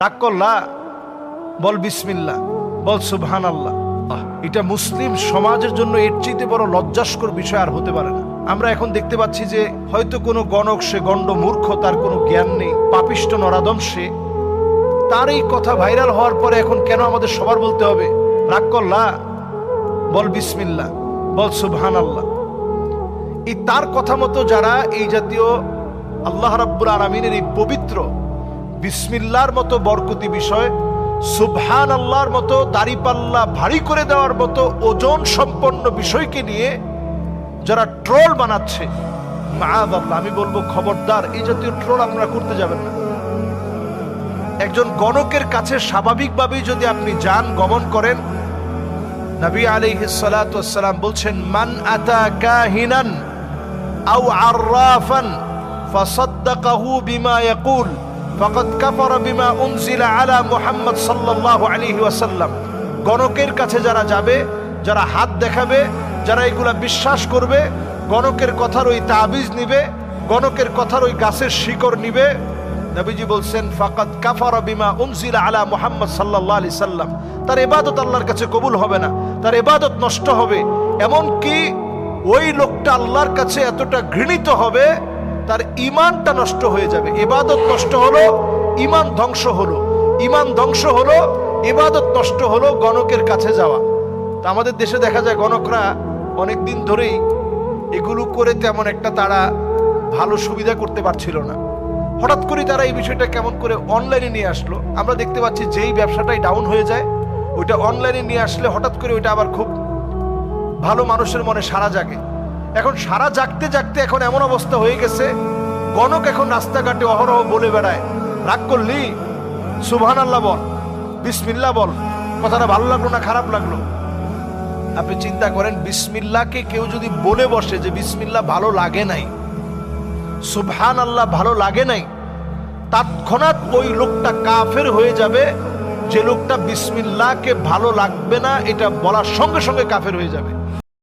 রাগ করলা, বল বিসমিল্লাহ, বল সুবহানাল্লাহ। এটা মুসলিম সমাজের জন্য এর চাইতে বড় লজ্জাস্কর বিষয় আর হতে পারে না। আমরা এখন দেখতে পাচ্ছি যে হয়তো কোনো গণক, সে গণ্ড মূর্খ, তার কোনো জ্ঞান নেই, পাপিষ্ট নরাদম সে, তার এই কথা ভাইরাল হওয়ার পরে এখন কেন আমাদের সবার বলতে হবে রাগ করলা, বল বিসমিল্লাহ, বল সুবহানাল্লাহ। এই তার কথা মতো যারা এই জাতীয় আল্লাহ রাব্বুল আলামিনের এই পবিত্র বিসমিল্লাহর মতো বরকতি বিষয়, সুবহান আল্লাহর মতো দাড়িপাল্লা ভারী করে দেওয়ার মতো ওজন সম্পন্ন বিষয়কে নিয়ে যারা ট্রোল বানাচ্ছে, মাআযাল্লাহ, আমি বলবো খবরদার, এই জাতীয় ট্রোল আপনারা করতে যাবেন না। একজন গণকের কাছে স্বাভাবিকভাবেই যদি আপনি যান, গমন করেন, নবী আলাইহিস সালাতু ওয়াস সালাম বলছেন, মান আতা কাহিনান আও আররাফান ফাসাদ্দাকাহু বিমা ইয়াকুল ফাকাদ কাফারা বিমা উনজিলা আলা মুহাম্মদ সাল্লাল্লাহু আলাইহি ওয়াসাল্লাম। গণকের কাছে যারা যাবে, যারা হাত দেখাবে, যারা এগুলা বিশ্বাস করবে, গণকের কথার ওই তাবিজ নিবে, গণকের কথার ওই গাছের শিকড় নিবে, নবীজি বলছেন ফাকাদ কাফারা বিমা উনজিলা আলা মুহাম্মদ সাল্লাল্লাহু আলাইহি সাল্লাম, তার ইবাদত আল্লাহর কাছে কবুল হবে না, তার ইবাদত নষ্ট হবে। এমন কি ওই লোকটা আল্লাহর কাছে এতটা ঘৃণিত হবে, তার ঈমানটা নষ্ট হয়ে যাবে। ইবাদত নষ্ট হলো, ঈমান ধ্বংস হলো, ঈমান ধ্বংস হলো, ইবাদত নষ্ট হলো, গণকের কাছে যাওয়া। তা আমাদের দেশে দেখা যায় গণকরা অনেক দিন ধরেই এগুলো করে তেমন একটা তারা ভালো সুবিধা করতে পারছিল না। হঠাৎ করে তারা এই বিষয়টা কেমন করে অনলাইনে নিয়ে আসলো। আমরা দেখতে পাচ্ছি যেই ব্যবসাটাই ডাউন হয়ে যায়, ওইটা অনলাইনে নিয়ে আসলে হঠাৎ করে ওইটা আবার খুব ভালো মানুষের মনে সাড়া জাগে। এখন সারা জাগতে জাগতে এখন এমন অবস্থা হয়ে গেছে, গণক এখন রাস্তাঘাটে অহরহ বলে বেড়ায়, রাগ করলি সুবহানাল্লাহ বল, বিসমিল্লাহ বল। কথাটা ভালো লাগলো না খারাপ লাগলো? আপনি চিন্তা করেন, বিসমিল্লাহকে কেউ যদি বলে বসে যে বিসমিল্লাহ ভালো লাগে নাই, সুবহানাল্লাহ ভালো লাগে নাই, তৎক্ষণাৎ ওই লোকটা কাফের হয়ে যাবে। যে লোকটা বিসমিল্লাহকে ভালো লাগবে না এটা বলার সঙ্গে সঙ্গে কাফের হয়ে যাবে।